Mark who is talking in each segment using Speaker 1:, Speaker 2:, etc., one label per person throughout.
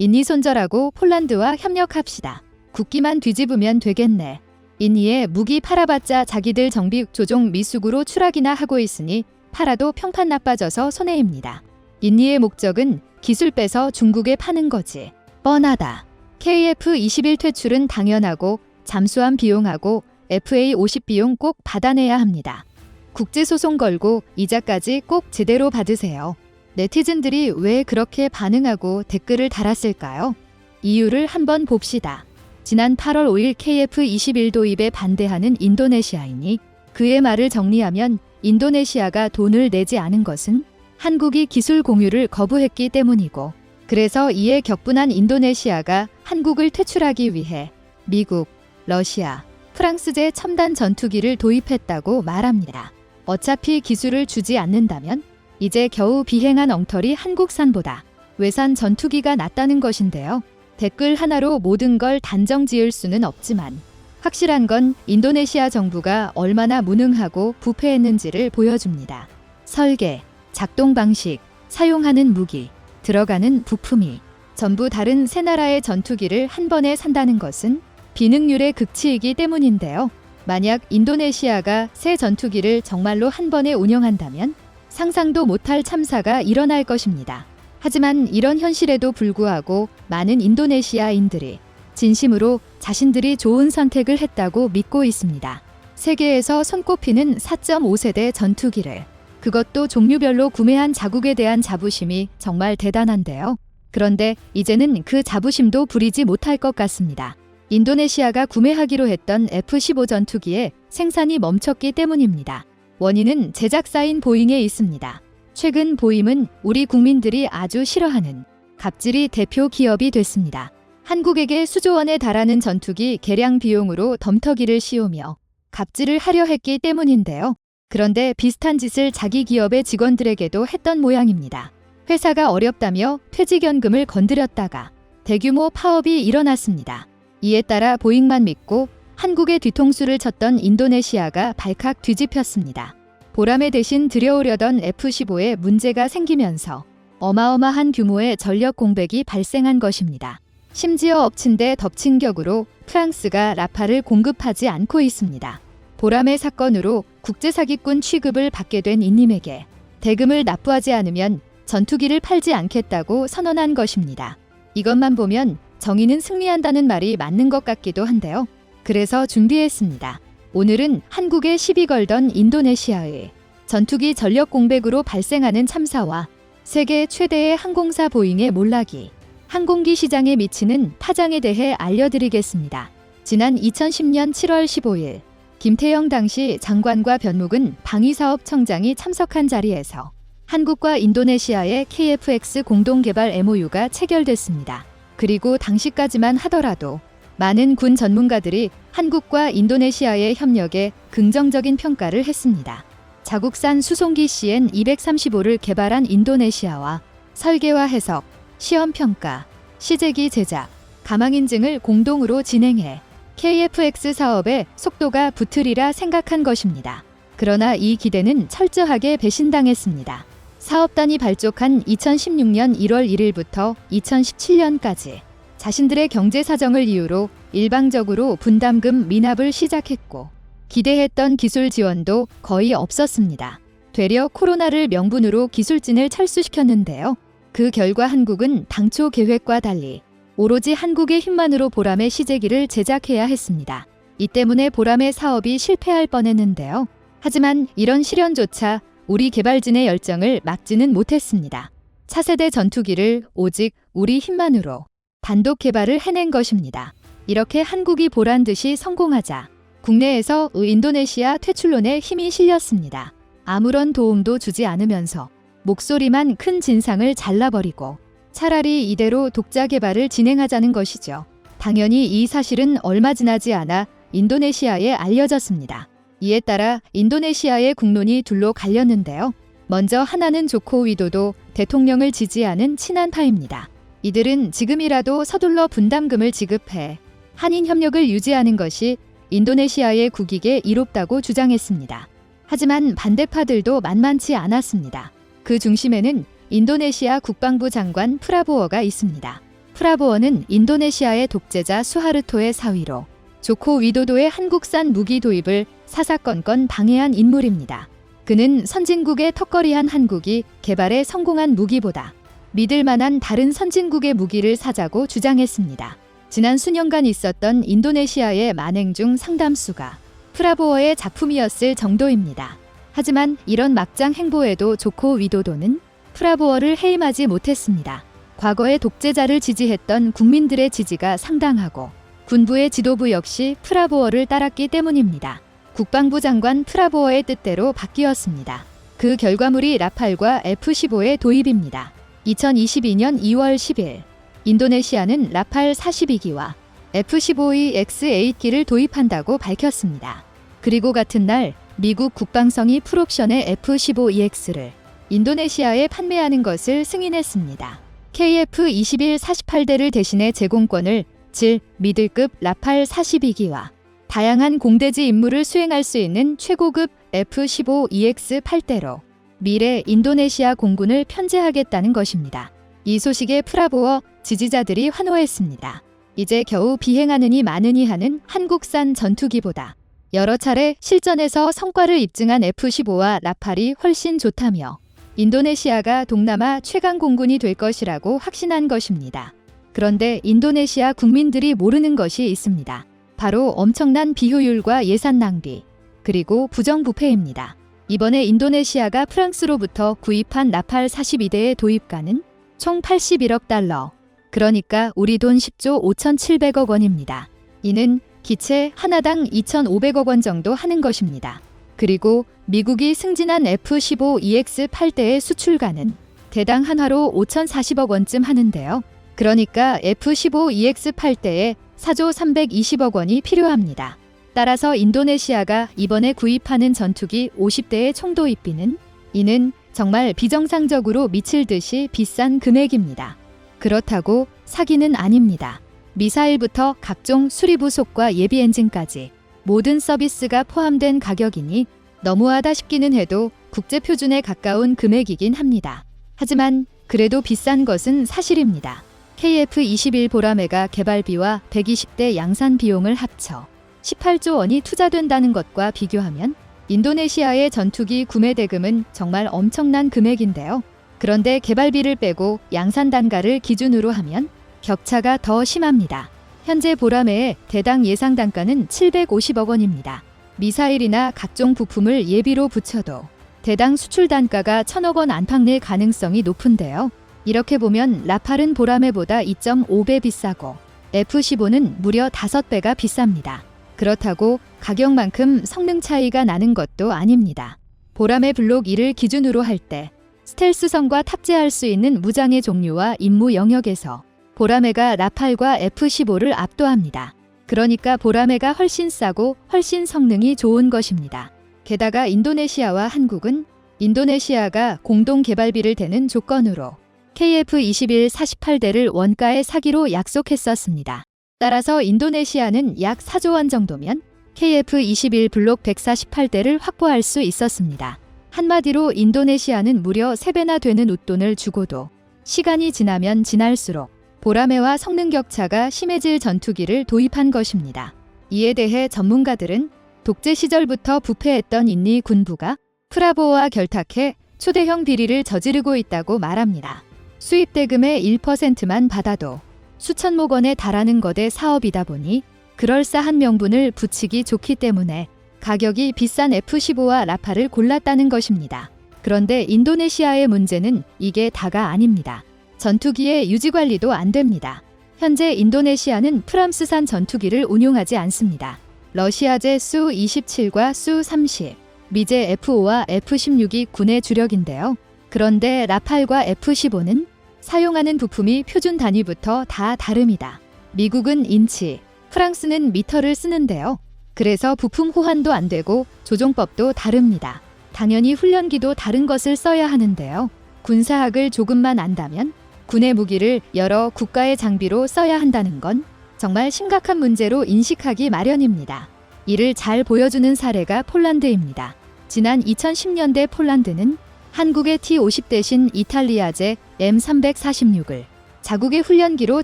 Speaker 1: 인니 손절하고 폴란드와 협력합시다. 국기만 뒤집으면 되겠네. 인니에 무기 팔아봤자 자기들 정비 조종 미숙으로 추락이나 하고 있으니 팔아도 평판 나빠져서 손해입니다. 인니의 목적은 기술 빼서 중국에 파는 거지. 뻔하다. KF-21 퇴출은 당연하고 잠수함 비용하고 FA-50 비용 꼭 받아내야 합니다. 국제소송 걸고 이자까지 꼭 제대로 받으세요. 네티즌들이 왜 그렇게 반응하고 댓글을 달았을까요? 이유를 한번 봅시다. 지난 8월 5일 KF-21 도입에 반대하는 인도네시아인이 그의 말을 정리하면 인도네시아가 돈을 내지 않은 것은 한국이 기술 공유를 거부했기 때문이고, 그래서 이에 격분한 인도네시아가 한국을 퇴출하기 위해 미국, 러시아, 프랑스제 첨단 전투기를 도입했다고 말합니다. 어차피 기술을 주지 않는다면 이제 겨우 비행한 엉터리 한국산보다 외산 전투기가 낫다는 것인데요. 댓글 하나로 모든 걸 단정 지을 수는 없지만 확실한 건 인도네시아 정부가 얼마나 무능하고 부패했는지를 보여줍니다. 설계, 작동 방식, 사용하는 무기, 들어가는 부품이 전부 다른 세 나라의 전투기를 한 번에 산다는 것은 비능률의 극치이기 때문인데요. 만약 인도네시아가 새 전투기를 정말로 한 번에 운영한다면 상상도 못할 참사가 일어날 것입니다. 하지만 이런 현실에도 불구하고 많은 인도네시아인들이 진심으로 자신들이 좋은 선택을 했다고 믿고 있습니다. 세계에서 손꼽히는 4.5세대 전투기를, 그것도 종류별로 구매한 자국에 대한 자부심이 정말 대단한데요. 그런데 이제는 그 자부심도 부리지 못할 것 같습니다. 인도네시아가 구매하기로 했던 F-15 전투기의 생산이 멈췄기 때문입니다. 원인은 제작사인 보잉에 있습니다. 최근 보잉은 우리 국민들이 아주 싫어하는 갑질이 대표 기업이 됐습니다. 한국에게 수조 원에 달하는 전투기 개량 비용으로 덤터기를 씌우며 갑질을 하려 했기 때문인데요. 그런데 비슷한 짓을 자기 기업의 직원들에게도 했던 모양입니다. 회사가 어렵다며 퇴직연금을 건드렸다가 대규모 파업이 일어났습니다. 이에 따라 보잉만 믿고 한국의 뒤통수를 쳤던 인도네시아가 발칵 뒤집혔습니다. 보람에 대신 들여오려던 F-15에 문제가 생기면서 어마어마한 규모의 전력 공백이 발생한 것입니다. 심지어 엎친 데 덮친 격으로 프랑스가 라파를 공급하지 않고 있습니다. 보람의 사건으로 국제사기꾼 취급을 받게 된 인님에게 대금을 납부하지 않으면 전투기를 팔지 않겠다고 선언한 것입니다. 이것만 보면 정의는 승리한다는 말이 맞는 것 같기도 한데요. 그래서 준비했습니다. 오늘은 한국에 시비 걸던 인도네시아의 전투기 전력 공백으로 발생하는 참사와 세계 최대의 항공사 보잉의 몰락이 항공기 시장에 미치는 파장에 대해 알려드리겠습니다. 지난 2010년 7월 15일 김태영 당시 장관과 변묵은 방위사업청장이 참석한 자리에서 한국과 인도네시아의 KF-X 공동개발 MOU가 체결됐습니다. 그리고 당시까지만 하더라도 많은 군 전문가들이 한국과 인도네시아의 협력에 긍정적인 평가를 했습니다. 자국산 수송기 CN-235를 개발한 인도네시아와 설계와 해석, 시험평가, 시제기 제작, 가망 인증을 공동으로 진행해 KF-X 사업에 속도가 붙으리라 생각한 것입니다. 그러나 이 기대는 철저하게 배신당했습니다. 사업단이 발족한 2016년 1월 1일부터 2017년까지 자신들의 경제 사정을 이유로 일방적으로 분담금 미납을 시작했고 기대했던 기술 지원도 거의 없었습니다. 되려 코로나를 명분으로 기술진을 철수시켰는데요. 그 결과 한국은 당초 계획과 달리 오로지 한국의 힘만으로 보람의 시제기를 제작해야 했습니다. 이 때문에 보람의 사업이 실패할 뻔했는데요. 하지만 이런 시련조차 우리 개발진의 열정을 막지는 못했습니다. 차세대 전투기를 오직 우리 힘만으로 단독 개발을 해낸 것입니다. 이렇게 한국이 보란 듯이 성공하자 국내에서 인도네시아 퇴출론에 힘이 실렸습니다. 아무런 도움도 주지 않으면서 목소리만 큰 진상을 잘라버리고 차라리 이대로 독자 개발을 진행하자는 것이죠. 당연히 이 사실은 얼마 지나지 않아 인도네시아에 알려졌습니다. 이에 따라 인도네시아의 국론이 둘로 갈렸는데요. 먼저 하나는 조코 위도도 대통령을 지지하는 친한파입니다. 이들은 지금이라도 서둘러 분담금을 지급해 한인 협력을 유지하는 것이 인도네시아의 국익에 이롭다고 주장했습니다. 하지만 반대파들도 만만치 않았습니다. 그 중심에는 인도네시아 국방부 장관 프라보워가 있습니다. 프라보어는 인도네시아의 독재자 수하르토의 사위로 조코 위도도의 한국산 무기 도입을 사사건건 방해한 인물입니다. 그는 선진국의 턱걸이한 한국이 개발에 성공한 무기보다 믿을 만한 다른 선진국의 무기를 사자고 주장했습니다. 지난 수년간 있었던 인도네시아의 만행 중 상당수가 프라보어의 작품이었을 정도입니다. 하지만 이런 막장 행보에도 조코 위도도는 프라보어를 해임하지 못했습니다. 과거의 독재자를 지지했던 국민들의 지지가 상당하고 군부의 지도부 역시 프라보어를 따랐기 때문입니다. 국방부 장관 프라보어의 뜻대로 바뀌었습니다. 그 결과물이 라팔과 F-15의 도입입니다. 2022년 2월 10일 인도네시아는 라팔 42기와 F-15E-X8기를 도입한다고 밝혔습니다. 그리고 같은 날 미국 국방성이 풀옵션의 F-15EX를 인도네시아에 판매하는 것을 승인했습니다. KF-21 48대를 대신해 제공권을 질 미들급 라팔 42기와 다양한 공대지 임무를 수행할 수 있는 최고급 F-15EX 8대로 미래 인도네시아 공군을 편재하겠다는 것입니다. 이 소식에 프라보어 지지자들이 환호했습니다. 이제 겨우 비행하느니 마느니 하는 한국산 전투기보다 여러 차례 실전에서 성과를 입증한 F-15와 라팔이 훨씬 좋다며 인도네시아가 동남아 최강 공군이 될 것이라고 확신한 것입니다. 그런데 인도네시아 국민들이 모르는 것이 있습니다. 바로 엄청난 비효율과 예산 낭비, 그리고 부정부패입니다. 이번에 인도네시아가 프랑스로부터 구입한 라팔 42대의 도입가는 총 81억 달러, 그러니까 우리 돈 10조 5,700억 원입니다. 이는 기체 하나당 2,500억 원 정도 하는 것입니다. 그리고 미국이 승진한 F-15EX 8대의 수출가는 대당 한화로 5,040억 원쯤 하는데요. 그러니까 F-15EX 8대에 4조 320억 원이 필요합니다. 따라서 인도네시아가 이번에 구입하는 전투기 50대의 총도입비는 이는 정말 비정상적으로 미칠 듯이 비싼 금액입니다. 그렇다고 사기는 아닙니다. 미사일부터 각종 수리부속과 예비 엔진까지 모든 서비스가 포함된 가격이니 너무하다 싶기는 해도 국제 표준에 가까운 금액이긴 합니다. 하지만 그래도 비싼 것은 사실입니다. KF-21 보라매가 개발비와 120대 양산 비용을 합쳐 18조 원이 투자된다는 것과 비교하면 인도네시아의 전투기 구매 대금은 정말 엄청난 금액인데요. 그런데 개발비를 빼고 양산 단가를 기준으로 하면 격차가 더 심합니다. 현재 보라매의 대당 예상 단가는 750억 원입니다. 미사일이나 각종 부품을 예비로 붙여도 대당 수출 단가가 1,000억 원 안팎 낼 가능성이 높은데요. 이렇게 보면 라팔은 보라매보다 2.5배 비싸고 F-15는 무려 5배가 비쌉니다. 그렇다고 가격만큼 성능 차이가 나는 것도 아닙니다. 보라매 블록 1을 기준으로 할 때 스텔스성과 탑재할 수 있는 무장의 종류와 임무 영역에서 보라매가 라팔과 F-15를 압도합니다. 그러니까 보라매가 훨씬 싸고 훨씬 성능이 좋은 것입니다. 게다가 인도네시아와 한국은 인도네시아가 공동 개발비를 대는 조건으로 KF-21 48대를 원가에 사기로 약속했었습니다. 따라서 인도네시아는 약 4조 원 정도면 KF-21 블록 148대를 확보할 수 있었습니다. 한마디로 인도네시아는 무려 3배나 되는 웃돈을 주고도 시간이 지나면 지날수록 보라매와 성능 격차가 심해질 전투기를 도입한 것입니다. 이에 대해 전문가들은 독재 시절부터 부패했던 인리 군부가 프라보어와 결탁해 초대형 비리를 저지르고 있다고 말합니다. 수입 대금의 1%만 받아도 수천억 원에 달하는 거대 사업이다 보니 그럴싸한 명분을 붙이기 좋기 때문에 가격이 비싼 F-15와 라팔을 골랐다는 것입니다. 그런데 인도네시아의 문제는 이게 다가 아닙니다. 전투기의 유지관리도 안 됩니다. 현재 인도네시아는 프랑스산 전투기를 운용하지 않습니다. 러시아제 수-27과 수-30, 미제 F-5와 F-16이 군의 주력인데요. 그런데 라팔과 F-15는 사용하는 부품이 표준 단위부터 다 다릅니다. 미국은 인치, 프랑스는 미터를 쓰는데요. 그래서 부품 호환도 안 되고 조종법도 다릅니다. 당연히 훈련기도 다른 것을 써야 하는데요. 군사학을 조금만 안다면 군의 무기를 여러 국가의 장비로 써야 한다는 건 정말 심각한 문제로 인식하기 마련입니다. 이를 잘 보여주는 사례가 폴란드입니다. 지난 2010년대 폴란드는 한국의 T-50 대신 이탈리아제 M346을 자국의 훈련기로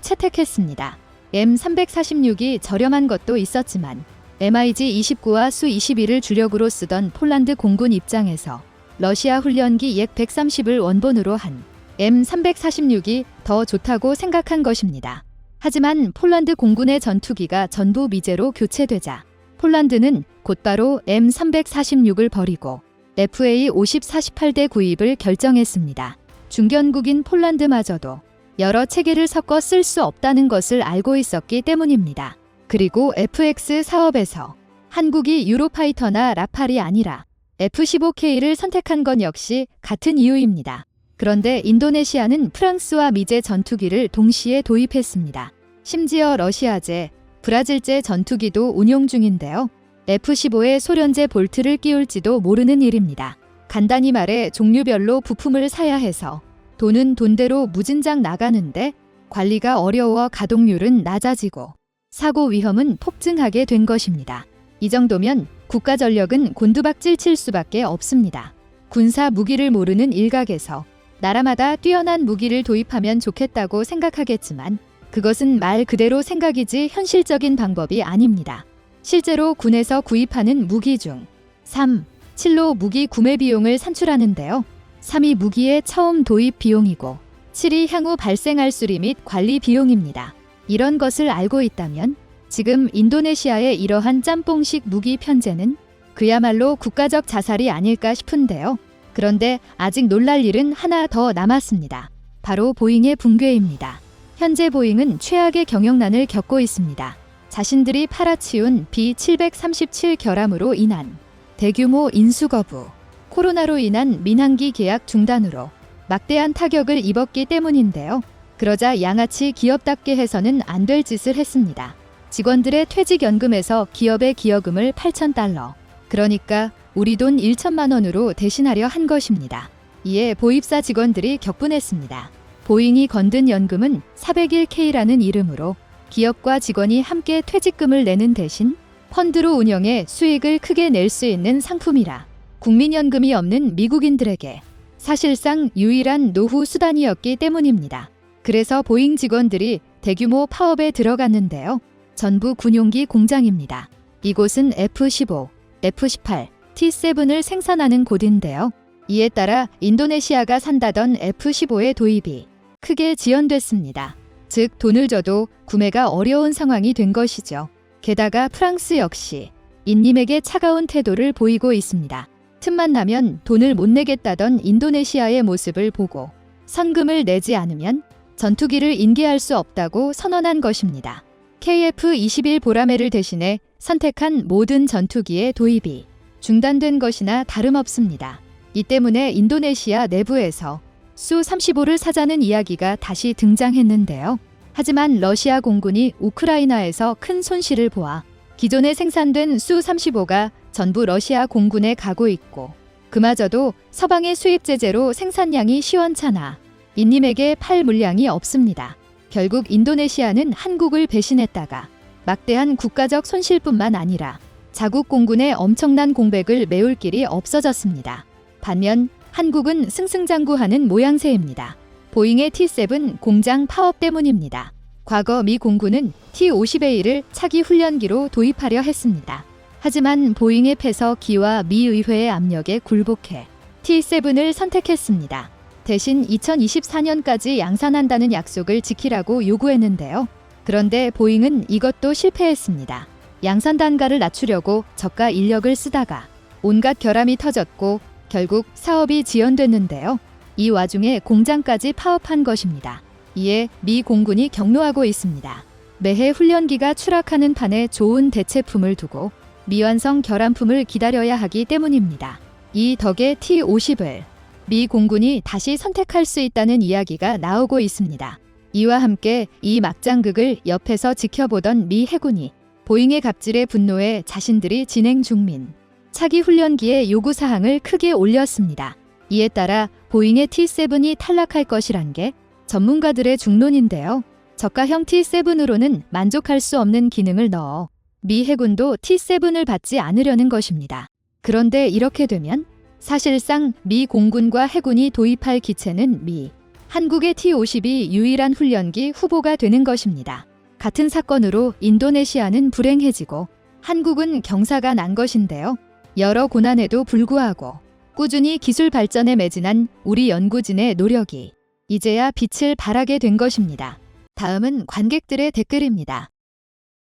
Speaker 1: 채택했습니다. M346이 저렴한 것도 있었지만 MiG-29와 수-21을 주력으로 쓰던 폴란드 공군 입장에서 러시아 훈련기 약 130을 원본으로 한 M346이 더 좋다고 생각한 것입니다. 하지만 폴란드 공군의 전투기가 전부 미제로 교체되자 폴란드는 곧바로 M346을 버리고 FA-50-48대 구입을 결정했습니다. 중견국인 폴란드마저도 여러 체계를 섞어 쓸 수 없다는 것을 알고 있었기 때문입니다. 그리고 FX 사업에서 한국이 유로파이터나 라팔이 아니라 F-15K를 선택한 건 역시 같은 이유입니다. 그런데 인도네시아는 프랑스와 미제 전투기를 동시에 도입했습니다. 심지어 러시아제, 브라질제 전투기도 운용 중인데요. F-15에 소련제 볼트를 끼울지도 모르는 일입니다. 간단히 말해 종류별로 부품을 사야 해서 돈은 돈대로 무진장 나가는데 관리가 어려워 가동률은 낮아지고 사고 위험은 폭증하게 된 것입니다. 이 정도면 국가 전력은 곤두박질 칠 수밖에 없습니다. 군사 무기를 모르는 일각에서 나라마다 뛰어난 무기를 도입하면 좋겠다고 생각하겠지만 그것은 말 그대로 생각이지 현실적인 방법이 아닙니다. 실제로 군에서 구입하는 무기 중 3, 7로 무기 구매 비용을 산출하는데요. 3이 무기의 처음 도입 비용이고 7이 향후 발생할 수리 및 관리 비용입니다. 이런 것을 알고 있다면 지금 인도네시아의 이러한 짬뽕식 무기 편제는 그야말로 국가적 자살이 아닐까 싶은데요. 그런데 아직 놀랄 일은 하나 더 남았습니다. 바로 보잉의 붕괴입니다. 현재 보잉은 최악의 경영난을 겪고 있습니다. 자신들이 팔아치운 B737 결함으로 인한 대규모 인수 거부, 코로나로 인한 민항기 계약 중단으로 막대한 타격을 입었기 때문인데요. 그러자 양아치 기업답게 해서는 안 될 짓을 했습니다. 직원들의 퇴직연금에서 기업의 기여금을 8,000달러, 그러니까 우리 돈 1천만 원으로 대신하려 한 것입니다. 이에 보입사 직원들이 격분했습니다. 보잉이 건든 연금은 401K라는 이름으로 기업과 직원이 함께 퇴직금을 내는 대신 펀드로 운영해 수익을 크게 낼 수 있는 상품이라 국민연금이 없는 미국인들에게 사실상 유일한 노후 수단이었기 때문입니다. 그래서 보잉 직원들이 대규모 파업에 들어갔는데요. 전부 군용기 공장입니다. 이곳은 F-15, F-18, T-7을 생산하는 곳인데요. 이에 따라 인도네시아가 산다던 F-15의 도입이 크게 지연됐습니다. 즉 돈을 줘도 구매가 어려운 상황이 된 것이죠. 게다가 프랑스 역시 인님에게 차가운 태도를 보이고 있습니다. 틈만 나면 돈을 못 내겠다던 인도네시아의 모습을 보고 선금을 내지 않으면 전투기를 인계할 수 없다고 선언한 것입니다. KF-21 보라매를 대신해 선택한 모든 전투기의 도입이 중단된 것이나 다름없습니다. 이 때문에 인도네시아 내부에서 수-35를 사자는 이야기가 다시 등장했는데요. 하지만 러시아 공군이 우크라이나에서 큰 손실을 보아 기존에 생산된 수-35가 전부 러시아 공군에 가고 있고 그마저도 서방의 수입 제재로 생산량이 시원찮아 인님에게 팔 물량이 없습니다. 결국 인도네시아는 한국을 배신했다가 막대한 국가적 손실뿐만 아니라 자국 공군의 엄청난 공백을 메울 길이 없어졌습니다. 반면 한국은 승승장구하는 모양새입니다. 보잉의 T-7 공장 파업 때문입니다. 과거 미 공군은 T-50A를 차기 훈련기로 도입하려 했습니다. 하지만 보잉의 폐서기와 미 의회의 압력에 굴복해 T-7을 선택했습니다. 대신 2024년까지 양산한다는 약속을 지키라고 요구했는데요. 그런데 보잉은 이것도 실패했습니다. 양산 단가를 낮추려고 저가 인력을 쓰다가 온갖 결함이 터졌고 결국 사업이 지연됐는데요. 이 와중에 공장까지 파업한 것입니다. 이에 미 공군이 경로하고 있습니다. 매해 훈련기가 추락하는 판에 좋은 대체품을 두고 미완성 결함품을 기다려야 하기 때문입니다. 이 덕에 T-50을 미 공군이 다시 선택할 수 있다는 이야기가 나오고 있습니다. 이와 함께 이 막장극을 옆에서 지켜보던 미 해군이 보잉의 갑질에 분노해 자신들이 진행 중민 차기 훈련기의 요구사항을 크게 올렸습니다. 이에 따라 보잉의 T-7이 탈락할 것이란 게 전문가들의 중론인데요. 저가형 T-7으로는 만족할 수 없는 기능을 넣어 미 해군도 T-7을 받지 않으려는 것입니다. 그런데 이렇게 되면 사실상 미 공군과 해군이 도입할 기체는 미 한국의 T-50이 유일한 훈련기 후보가 되는 것입니다. 같은 사건으로 인도네시아는 불행해지고 한국은 경사가 난 것인데요. 여러 고난에도 불구하고 꾸준히 기술 발전에 매진한 우리 연구진의 노력이 이제야 빛을 발하게 된 것입니다. 다음은 관객들의 댓글입니다.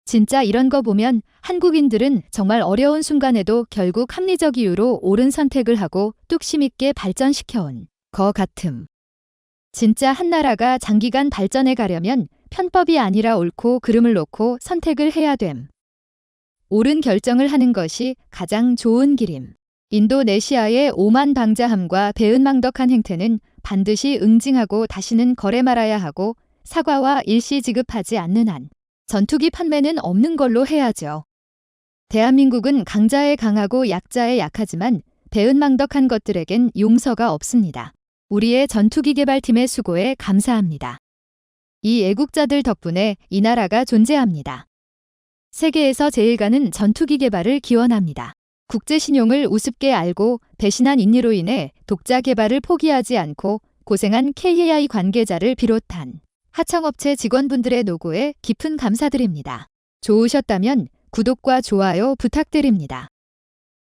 Speaker 1: 진짜 이런 거 보면 한국인들은 정말 어려운 순간에도 결국 합리적 이유로 옳은 선택을 하고 뚝심 있게 발전시켜온 거 같음. 진짜 한 나라가 장기간 발전해 가려면 편법이 아니라 옳고 그름을 놓고 선택을 해야 됨. 옳은 결정을 하는 것이 가장 좋은 길임. 인도네시아의 오만 방자함과 배은망덕한 행태는 반드시 응징하고 다시는 거래 말아야 하고 사과와 일시 지급하지 않는 한 전투기 판매는 없는 걸로 해야죠. 대한민국은 강자에 강하고 약자에 약하지만 배은망덕한 것들에겐 용서가 없습니다. 우리의 전투기 개발팀의 수고에 감사합니다. 이 애국자들 덕분에 이 나라가 존재합니다. 세계에서 제일 가는 전투기 개발을 기원합니다. 국제신용을 우습게 알고 배신한 인리로 인해 독자 개발을 포기하지 않고 고생한 KAI 관계자를 비롯한 하청업체 직원분들의 노고에 깊은 감사드립니다. 좋으셨다면 구독과 좋아요 부탁드립니다.